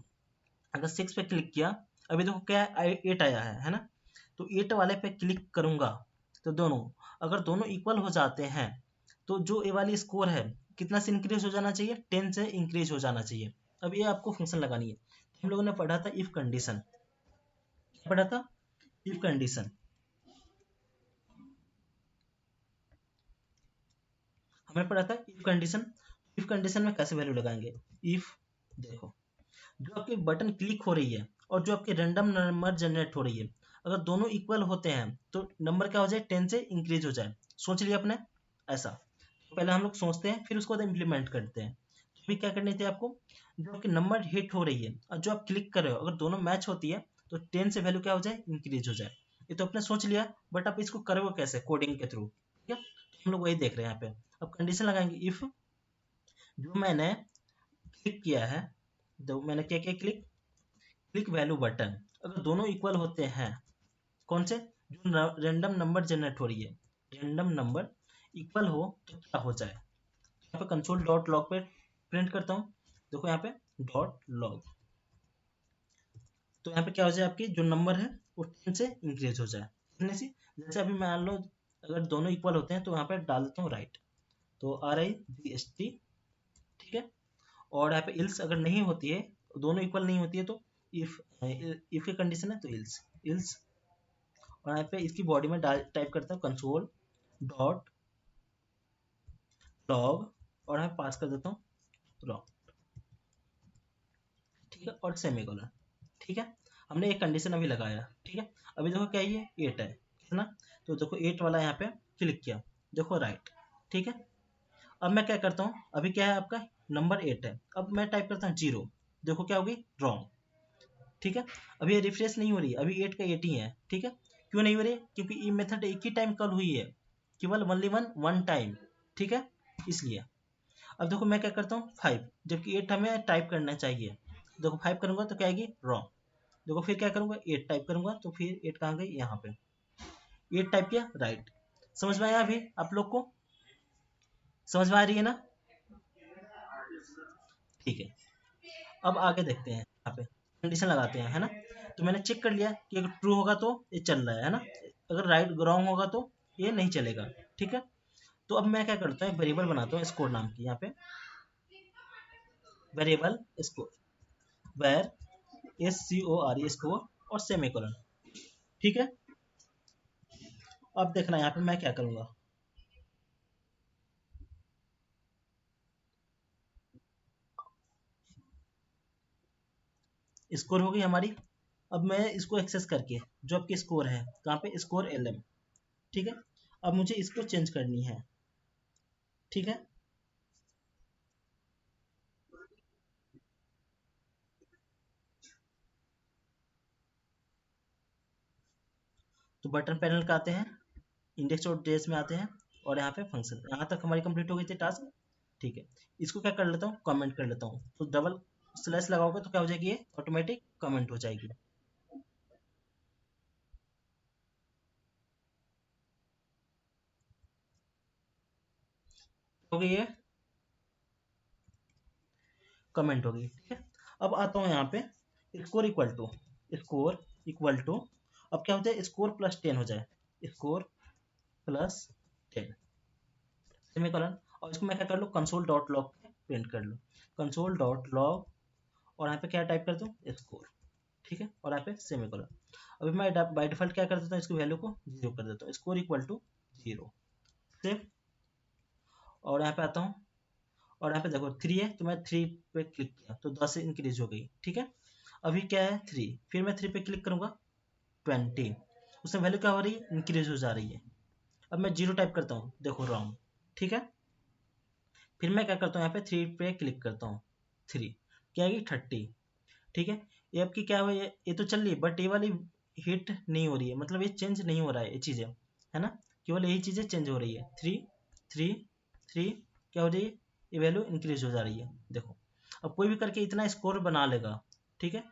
अगर 6 पे क्लिक किया, अभी देखो क्या 8 आया है ना, तो 8 वाले पे क्लिक करूंगा तो दोनों, अगर दोनों इक्वल हो जाते हैं तो जो ए वाली स्कोर है कितना से इंक्रीज हो जाना चाहिए, 10 से इंक्रीज हो जाना चाहिए। अब ये आपको फंक्शन लगानी है, हम लोगों ने पढ़ा था इफ कंडीशन, पढ़ा था इफ कंडीशन, हमें पढ़ा था इफ कंडीशन। इफ कंडीशन में कैसे वैल्यू लगाएंगे, इफ देखो जो आपकी बटन क्लिक हो रही है और जो आपकी रैंडम नंबर जनरेट हो रही है, अगर दोनों इक्वल होते हैं तो नंबर क्या हो जाए, 10 से इंक्रीज हो जाए। सोच लिया आपने ऐसा, तो पहले हम लोग सोचते हैं फिर उसको बाद इम्प्लीमेंट करते हैं। तो अभी क्या करनी थी आपको, जो आपकी नंबर हिट हो रही है और जो आप क्लिक कर रहे हो अगर दोनों मैच होती है तो 10 से वैल्यू क्या हो जाए, इंक्रीज हो जाए। ये तो आपने सोच लिया, बट आप इसको करोगे कैसे, कोडिंग के थ्रू। ठीक है, तो हम लोग वही देख रहे हैं यहाँ पे। अब कंडीशन लगाएंगे, इफ जो मैंने क्लिक किया है, तो मैंने क्या किया, क्लिक, क्लिक वैल्यू बटन, अगर दोनों इक्वल होते हैं, कौन से, जो रैंडम नंबर जनरेट हो रही है, रैंडम नंबर इक्वल हो तो क्या हो जाए, यहाँ पे कंसोल डॉट लॉग पे प्रिंट करता हूँ, देखो यहाँ पे डॉट लॉग, तो यहाँ पे क्या हो जाए, आपकी जो नंबर है वो 10 से इंक्रीज हो जाए, कितने से, जैसे अभी मान लो अगर दोनों इक्वल होते हैं तो यहाँ पे डाल देता हूँ राइट, तो RIGST। ठीक है, और यहाँ पे इल्स अगर नहीं होती है, दोनों इक्वल नहीं होती है तो इफ, इफ की कंडीशन है तो इल्स, इल्स, और यहाँ पे इसकी बॉडी में टाइप करता हूँ कंसोल डॉट लॉग, और यहाँ पास कर देता हूँ लॉग। ठीक है, और सेमीकोलन। ठीक है, हमने एक कंडीशन अभी लगाया। ठीक है, अभी देखो क्या ये 8 है कितना, तो देखो 8 वाला यहाँ पे क्लिक किया, देखो राइट। ठीक है, अब मैं क्या करता हूँ, अभी क्या है आपका नंबर 8 है, अब मैं टाइप करता हूँ 0, देखो क्या होगी, रॉन्ग। ठीक है, अभी ये रिफ्रेश नहीं हो रही, अभी 8 का 8 ही है। ठीक है, क्यों नहीं हो रही, क्योंकि ये मेथड एक ही टाइम कॉल हुई है, केवल ओनली वन टाइम। ठीक है, इसलिए अब देखो मैं क्या करता हूँ 5, जबकि 8 हमें टाइप करना चाहिए, देखो 5 करूंगा तो क्या आएगी, रॉन्ग। देखो फिर क्या करूंगा, 8 टाइप करूंगा तो फिर 8 कहाँ गई, यहाँ पे 8 टाइप किया, राइट। समझ में आया अभी आप लोग को, समझ में आ रही है ना। ठीक है, अब आगे देखते हैं, यहाँ पे कंडीशन लगाते हैं, है ना। तो मैंने चेक कर लिया कि अगर ट्रू होगा तो ये चल रहा है ना, अगर राइट रॉन्ग होगा तो ये नहीं चलेगा। ठीक है, तो अब मैं क्या करता हूँ, एक वेरिएबल बनाता हूँ स्कोर नाम की, यहाँ पे variable score, var SCOR score और सेमीकोलन। ठीक है, अब देखना यहाँ पे मैं क्या करूंगा, स्कोर हो गई हमारी। अब मैं इसको एक्सेस करके जो आपकी स्कोर है, कहाँ पे स्कोर LM, ठीक है, अब मुझे इसको चेंज करनी है। ठीक है, तो बटन पैनल का आते हैं, इंडेक्स और डेज में आते हैं, और यहाँ पे फंक्शन, यहाँ तक हमारी कंप्लीट हो गई थी टास्क। ठीक है, इसको क्या कर लेता हूँ, कमेंट कर लेता हूँ, तो डबल स्लैश लगाओगे तो क्या हो जाएगी, ये ऑटोमेटिक कमेंट हो जाएगी। हो गई ये कमेंट हो गई। ठीक है, अब आता हूँ यहाँ पे score equal to, score equal to, अब क्या हो जाए, स्कोर प्लस 10 हो जाए, स्कोर प्लस 10 सेमीकोलन। और इसको मैं क्या कर लूँ, कंसोल डॉट लॉग प्रिंट कर लूँ, कंसोल डॉट लॉग, और यहाँ पे क्या टाइप कर दूँ, स्कोर। ठीक है, और यहाँ पे सेमीकोलन। अभी मैं बाय डिफॉल्ट क्या कर देता हूँ, इसकी वैल्यू को 0 कर देता हूँ, स्कोर इक्वल टू 0 सेव। और यहाँ पे आता हूँ, और यहाँ पे देखो 3 है, तो मैं 3 पे क्लिक किया तो 10 से इंक्रीज हो गई। ठीक है, अभी क्या है 3, फिर मैं 3 पे क्लिक करूंगा 20, उसमें वैल्यू क्या हो रही है, इंक्रीज हो जा रही है। अब मैं 0 टाइप करता हूँ, देखो रॉन्ग। ठीक है, फिर मैं क्या करता हूँ, यहाँ पे 3 पे क्लिक करता हूँ, 3 क्या आएगी 30। ठीक है, ये आपकी क्या हुआ, ये तो चल रही है, बट ये वाली हिट नहीं हो रही है, मतलब ये चेंज नहीं हो रहा है, ये चीज़ें है ना, केवल यही चीज़ें चेंज हो रही है। 3 3 3 क्या हो रही है, ये वैल्यू इंक्रीज हो जा रही है। देखो, अब कोई भी करके इतना स्कोर बना लेगा। ठीक है,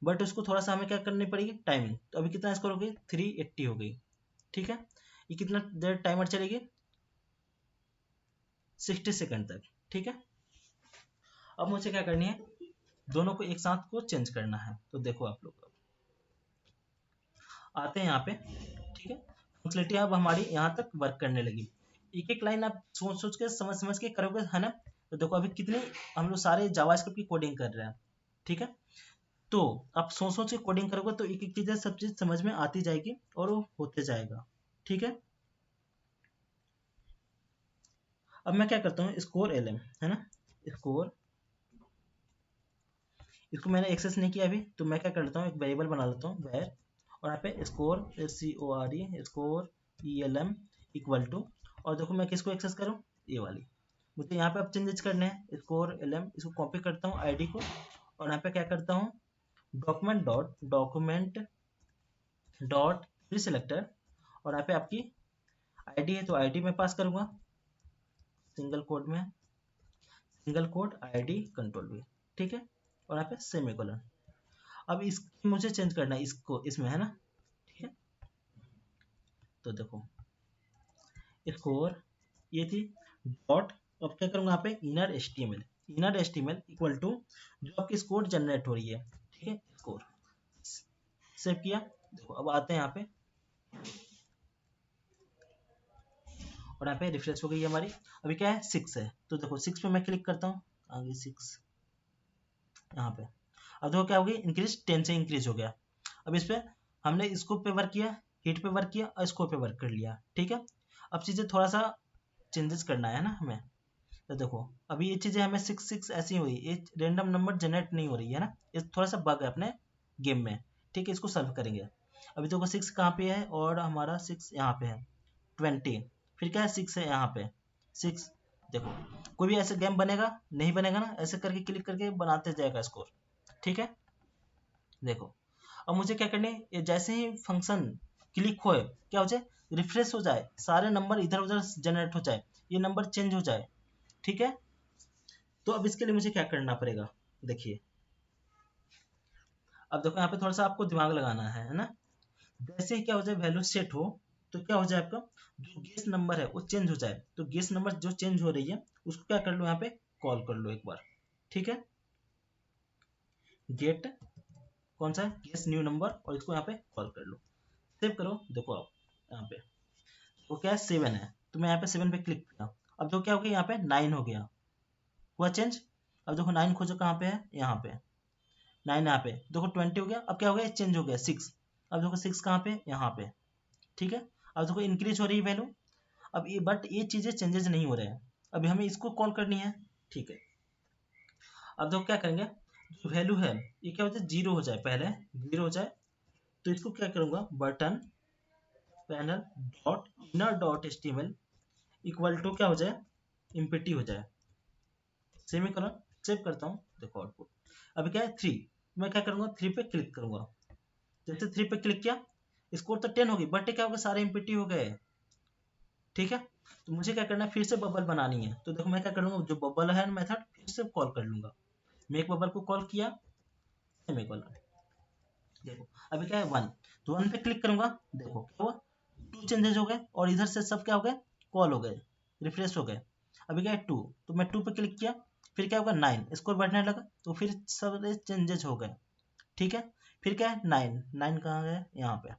बट उसको थोड़ा सा हमें क्या करनी पड़ेगी, टाइमिंग। तो अभी कितना स्कोर हो गई, 380 हो गई। ठीक है, ये कितना देर टाइमर चलेगी, 60 सेकंड तक। ठीक है, अब मुझे क्या करनी है, दोनों को एक साथ को चेंज करना है। तो देखो आप लोग आते हैं यहाँ पे। ठीक है, फंक्शनलिटी अब हमारी यहाँ तक वर्क करने लगी। एक एक लाइन आप सोच सोच के समझ समझ के करोगे, है ना। तो देखो अभी कितनी हम लोग सारे जावास्क्रिप्ट की कोडिंग कर रहे हैं। ठीक है, तो आप सोच सोच के कोडिंग करोगे तो एक एक चीज़ें सब चीज़ समझ में आती जाएगी और वो होते जाएगा। ठीक है, अब मैं क्या करता हूँ, स्कोर LM है ना, स्कोर, इसको मैंने एक्सेस नहीं किया अभी, तो मैं क्या कर लेता हूँ, एक वेरिएबल बना लेता हूँ वेर, और यहाँ पे score SCORE score ELM equal to, और देखो मैं किसको एक्सेस करूँ, ये वाली। मुझे यहाँ पे अब चेंजेस करने हैं, स्कोर LM, इसको कॉपी करता हूँ आईडी को, और यहाँ पे क्या करता हूँ, डॉक्यूमेंट डॉट प्री सेलेक्टर, और यहाँ पे आपकी आईडी है तो आईडी में पास करूँगा, सिंगल कोड में, सिंगल कोड आईडी कंट्रोल भी। ठीक है, और यहाँ पे सेमीकोलन। अब इस मुझे चेंज करना है इसको, इसमें है ना। ठीक है, तो देखो स्कोर ये थी डॉट, अब क्या करूँगा यहाँ पे inner H T M L equal to जो आपकी स्कोर जनरेट हो रही है। ठीक है, स्कोर सेव किया। देखो अब आते हैं यहाँ पे, और यहाँ पे रिफ्रेश हो गई है हमारी। अभी क्या है 6 है, तो देखो 6 पे मैं क्लिक करता हूँ, आगे 6 यहाँ पे। अब देखो क्या हो गई, इंक्रीज 10 से इंक्रीज हो गया। अब इस पे हमने स्कोप पे वर्क किया, हीट पे वर्क किया और स्कोप पे वर्क कर लिया। ठीक है, अब चीज़ें थोड़ा सा चेंजेस करना है ना हमें। तो देखो अभी ये चीज़ें हमें 6 ऐसी हुई, ये रेंडम नंबर जनरेट नहीं हो रही है ना, ये थोड़ा सा बग है अपने गेम में। ठीक है, इसको सॉल्व करेंगे। अभी देखो 6 कहाँ पे है, और हमारा 6 यहाँ पे है, 20, फिर क्या है 6 है यहाँ पे 6। देखो कोई भी ऐसे गेम बनेगा नहीं, बनेगा ना, ऐसे करके क्लिक करके बनाते जाएगा स्कोर। ठीक है, देखो अब मुझे क्या करने, ये जैसे ही फंक्शन क्लिक होए क्या हो जाए, रिफ्रेश हो जाए, सारे नंबर इधर उधर जनरेट हो जाए, ये नंबर चेंज हो जाए। ठीक है, तो अब इसके लिए मुझे क्या करना पड़ेगा, देखिए अब देखो यहाँ पे थोड़ा सा आपको दिमाग लगाना है ना। जैसे ही क्या हो जाए वैल्यू सेट हो, तो क्या हो जाए, आपका जो गेस नंबर है वो चेंज हो जाए, तो गेस नंबर जो चेंज हो रही है उसको क्या कर लो, यहाँ पे कॉल कर लो एक बार। ठीक है, गेट कौन सा है, गेस न्यू नंबर, और इसको यहाँ पे कॉल कर लो, सेव करो। देखो आप यहाँ पे वो क्या है 7 है, तो मैं यहाँ पे 7 पे क्लिक किया। अब देखो क्या हो गया, यहाँ पे 9 हो गया, हुआ चेंज। अब देखो 9 खोजो कहाँ पे है, यहाँ पे 9, यहाँ पे देखो 20 हो गया। अब क्या हो गया, चेंज हो गया 6। अब देखो 6 कहाँ पे, यहाँ पे, ठीक है। अब देखो इंक्रीज हो रही है वैल्यू। अब ये बट ये चीजें चेंजेस नहीं हो रहे हैं, अभी हमें इसको कॉल करनी है, ठीक है। अब देखो क्या करेंगे, जो वैल्यू है ये क्या होता है, जीरो हो जाए, पहले जीरो हो जाए, तो इसको क्या करूंगा, button panel dot inner dot HTML equal to क्या हो जाए, इम्पिटी हो जाए, सेमीकोलन। सेव करता हूँ, देखो आउटपुट अभी क्या है 3। मैं क्या करूंगा, 3 पे क्लिक करूंगा। जैसे 3 पे क्लिक किया, स्कोर तो 10 होगी, बट क्या होगा, सारे इम्पिटी हो गए, ठीक है। तो मुझे क्या करना है, फिर से बबल बनानी है। तो देखो मैं क्या करूंगा, जो बबल है मेथड फिर से कॉल कर लूंगा। मेक बबल को कॉल किया, सेमीकोलन। देखो अभी क्या है 1, तो 1 पे क्लिक करूंगा, देखो क्या हुआ, 2 चेंजेस हो गए, और इधर से सब क्या हो गए, कॉल हो गए, रिफ्रेश हो गए। अभी क्या है 2, तो मैं 2 पे क्लिक किया, फिर क्या होगा 9, स्कोर बढ़ने लगा, तो फिर सब चेंजेस हो गए, ठीक है। फिर क्या है 9, 9 कहाँ गए, यहाँ पे,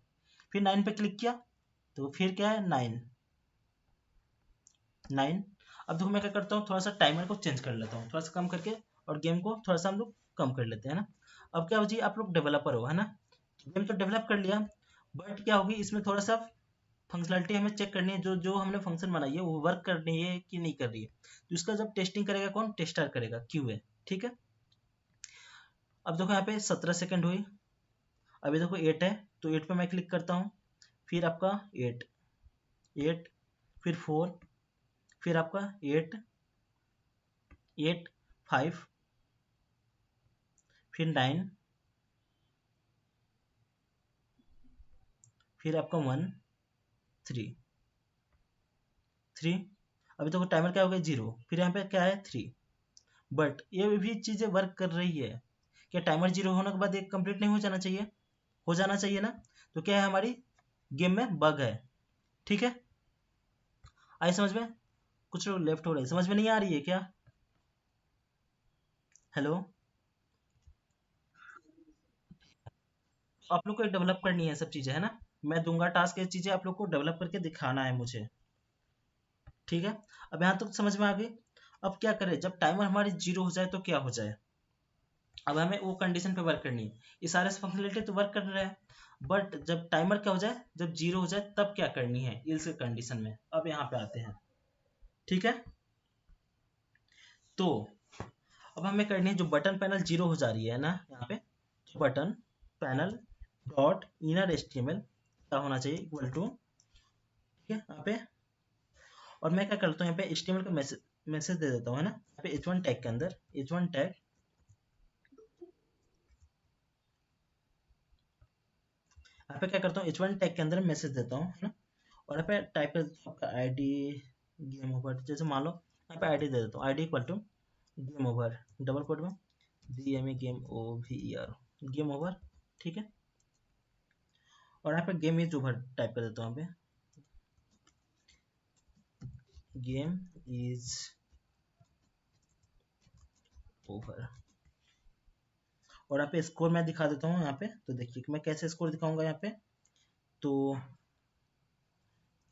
फिर 9 पे क्लिक किया, तो फिर क्या है 9, 9। अब देखो मैं क्या करता हूँ, थोड़ा सा टाइमर को चेंज कर लेता हूँ, थोड़ा सा कम करके, और गेम को थोड़ा सा हम लोग कम कर लेते हैं ना। अब क्या हो जी, आप लोग डेवलपर हो, है ना, गेम तो डेवलप कर लिया, बट क्या होगी इसमें थोड़ा सा फंक्शनलिटी हमें चेक करनी है, जो जो हमने फंक्शन बनाई है वो वर्क कर रही है कि नहीं कर रही है। तो इसका जब टेस्टिंग करेगा कौन, टेस्टर करेगा, क्यू है, ठीक है। अब देखो यहाँ पे 17 सेकंड हुई, अभी देखो 8 है, तो 8 पे मैं क्लिक करता हूँ, फिर आपका 8, 8, फिर 4, फिर आपका 8, 8, 5, फिर 9, फिर आपका 1, 3, 3। अभी देखो टाइमर क्या हो गया 0, फिर यहाँ पे क्या है 3, बट ये भी चीजें वर्क कर रही है। क्या टाइमर 0 होने के बाद एक कंप्लीट नहीं हो जाना चाहिए, हो जाना चाहिए ना। तो क्या है, हमारी गेम में बग है, ठीक है। आई समझ में, कुछ लोग लेफ्ट हो रहे हैं, समझ में नहीं आ रही है क्या, हेलो। तो आप लोग को डेवलप करनी है सब चीजें, है ना। मैं दूंगा टास्क, ये चीजें आप लोग को डेवलप करके दिखाना है मुझे, ठीक है। अब यहाँ तक समझ में आ गई। अब क्या करें, जब टाइमर हमारी 0 हो जाए तो क्या हो जाए, अब हमें वो कंडीशन पे वर्क करनी है। ये सारे फंक्शनलिटी तो वर्क कर रहे हैं, बट जब टाइमर क्या हो जाए, जब 0 हो जाए तब क्या करनी है, इल्स कंडीशन में। अब यहाँ पे आते हैं, ठीक है। तो अब हमें करनी है, जो बटन पैनल 0 हो जा रही है ना यहाँ पे, button panel dot inner HTML क्या होना चाहिए, इक्वल टू, ठीक है यहाँ पे। और मैं क्या करता हूँ, यहाँ पे एचटीएमएल का मैसेज दे देता हूँ, है ना, यहाँ पे h1 टैग के अंदर, h1 टैग, यहाँ पे क्या करता हूँ, h1 टैग के अंदर मैसेज देता हूँ, है ना। और यहाँ पे टाइप कर आपका आईडी गेम ओवर, जैसे मान लो यहाँ पे आईडी दे देता हूँ, ID equal to game over, double quote में DME game OVER, game over, ठीक है। और यहाँ पे गेम इज ओवर टाइप कर देता हूँ, यहाँ पे गेम इज ओवर। और यहाँ पे स्कोर मैं दिखा देता हूँ, यहाँ पे तो देखिए कि मैं कैसे स्कोर दिखाऊंगा यहाँ पे। तो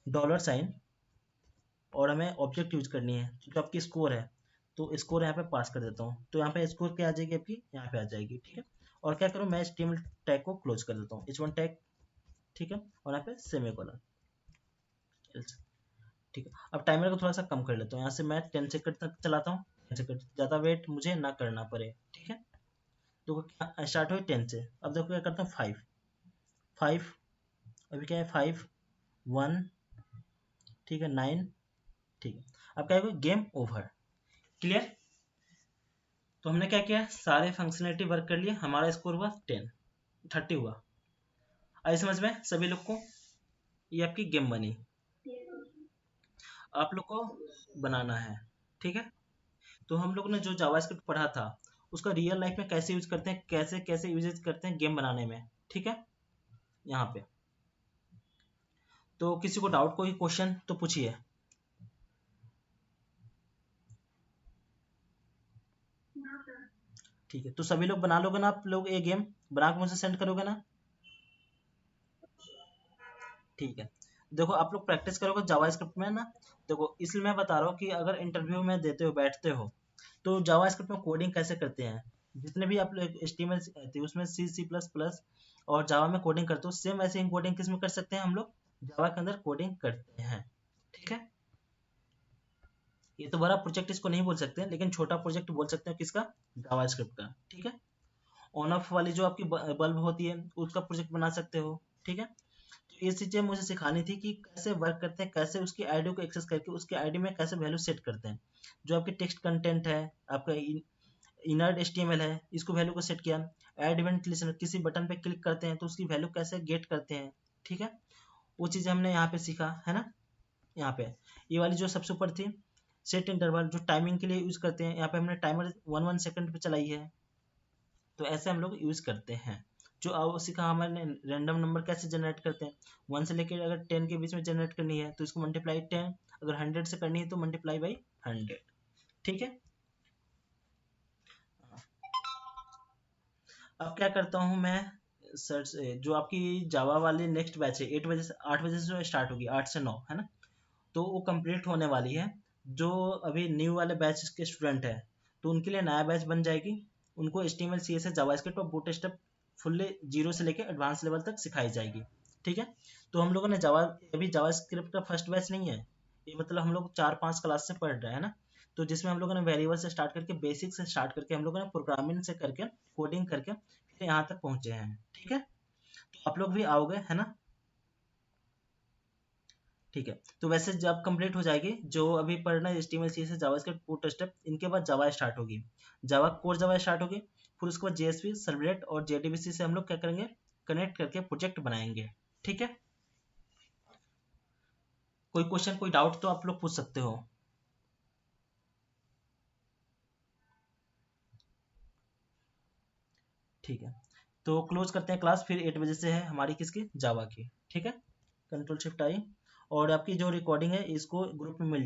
$, और हमें ऑब्जेक्ट यूज करनी है, जो आपकी स्कोर है, तो स्कोर यहाँ पे पास कर देता हूँ, तो यहाँ पे स्कोर क्या आ जाएगी आपकी, यहाँ पे आ जाएगी, ठीक है। और क्या करूँ, मैं HTML टैग को क्लोज कर देता हूँ, h1 टैग, ठीक है। और यहाँ पे सेमीकोलन, ठीक है। अब टाइमर को थोड़ा सा कम कर लेता हूँ, यहाँ से मैं 10 सेकंड तक चलाता हूँ, 10 सेकंड, ज़्यादा वेट मुझे ना करना पड़े, ठीक है। तो क्या स्टार्ट हुई 10 से, अब देखो क्या करता हूँ 5, 5, अभी क्या है 5, 1, ठीक है, 9, ठीक है। अब क्या है, गेम ओवर, क्लियर। तो हमने क्या किया, सारे फंक्शनलिटी वर्क कर लिए, हमारा स्कोर हुआ 30 हुआ। आई समझ में सभी लोग को, ये आपकी गेम बनी, आप लोग को बनाना है, ठीक है। तो हम लोग ने जो जावास्क्रिप्ट पढ़ा था, उसका रियल लाइफ में कैसे यूज करते हैं, कैसे कैसे यूज करते हैं गेम बनाने में, ठीक है, यहाँ पे। तो किसी को डाउट, कोई क्वेश्चन तो पूछिए। ठीक है, तो सभी लोग बना लोगे ना आप लोग, ये गेम बना के मुझे सेंड करोगे ना? ठीक है। देखो आप लोग प्रैक्टिस करोगे जावास्क्रिप्ट में ना। देखो इसलिए मैं बता रहा हूँ कि अगर इंटरव्यू में देते हो बैठते हो तो जावास्क्रिप्ट में कोडिंग कैसे करते हैं, जितने भी आप लोग एचटीएमएल आते हैं उसमें सी सी प्लस प्लस और जावा में कोडिंग करते हो, सेम ऐसे ही कोडिंग किस में कर सकते हैं हम लोग, जावा के अंदर कोडिंग करते हैं। ठीक है, ये तो बड़ा प्रोजेक्ट इसको नहीं बोल सकते लेकिन छोटा प्रोजेक्ट बोल सकते हैं किसका, जावास्क्रिप्ट का। ठीक है, ऑन ऑफ वाली जो आपकी बल्ब होती है उसका प्रोजेक्ट बना सकते हो। ठीक है, तो ये चीजें मुझे सिखानी थी कि कैसे वर्क करते हैं, कैसे उसकी आईडी को एक्सेस करके उसके आईडी में कैसे वैल्यू सेट करते हैं। जो आपकी टेक्स्ट कंटेंट है, आपका इनर्ट एचटीएमएल है, इसको वैल्यू को सेट किया। ऐड इवेंट लिस्टनर, किसी बटन पे क्लिक करते हैं तो उसकी वैल्यू कैसे गेट करते हैं। ठीक है, वो चीजें हमने यहाँ पे सीखा है ना। यहाँ पे ये वाली जो सबसे ऊपर थी सेट इंटरवल, जो टाइमिंग के लिए यूज करते हैं, यहाँ पे हमने टाइमर 1 1 सेकंड पे चलाई है। तो ऐसे हम लोग यूज करते हैं। जो अब सीखा हमने रैंडम नंबर कैसे जनरेट करते हैं, 1 से लेकर अगर 10 के बीच में जनरेट करनी है तो इसको मल्टीप्लाई 10, अगर 100 से करनी है तो मल्टीप्लाई बाई 100। ठीक है, अब क्या करता हूँ मैं सर से, जो आपकी जावा वाली नेक्स्ट बैच है 8 बजे से 8 बजे से जो स्टार्ट होगी, 8 से 9 है ना, तो वो कंप्लीट होने वाली है। जो अभी न्यू वाले बैच के स्टूडेंट है तो उनके लिए नया बैच बन जाएगी। उनको HTML CSS जावास्क्रिप्ट और बूटस्ट्रैप फुल्ली जीरो से लेकर एडवांस लेवल तक सिखाई जाएगी। ठीक है, तो हम लोगों ने अभी जावास्क्रिप्ट का फर्स्ट बैच नहीं है, ये मतलब हम लोग 4 5 क्लास से पढ़ रहे हैं ना। तो जिसमें हम लोगों ने वेरिएबल से स्टार्ट करके बेसिक से स्टार्ट करके हम लोगों ने प्रोग्रामिंग से करके कोडिंग करके फिर यहाँ तक पहुंचे हैं। ठीक है, तो आप लोग भी आओगे है ना। ठीक है, तो वैसे जब कंप्लीट हो जाएगी जो अभी पढ़ना है HTML CSS जावास्क्रिप्ट बूटस्ट्रैप, इनके बाद जावा स्टार्ट होगी, जावा कोर जावा स्टार्ट होगी। फिर उसके बाद JSP सर्वलेट और JDBC से हम लोग क्या करेंगे, कनेक्ट करके प्रोजेक्ट बनाएंगे। ठीक है, कोई क्वेश्चन कोई डाउट तो आप लोग पूछ सकते हो। ठीक है, तो क्लोज करते हैं क्लास, फिर 8 बजे से है हमारी किसकी, जावा की। ठीक है, कंट्रोल शिफ्ट आई, और आपकी जो रिकॉर्डिंग है इसको ग्रुप में मिल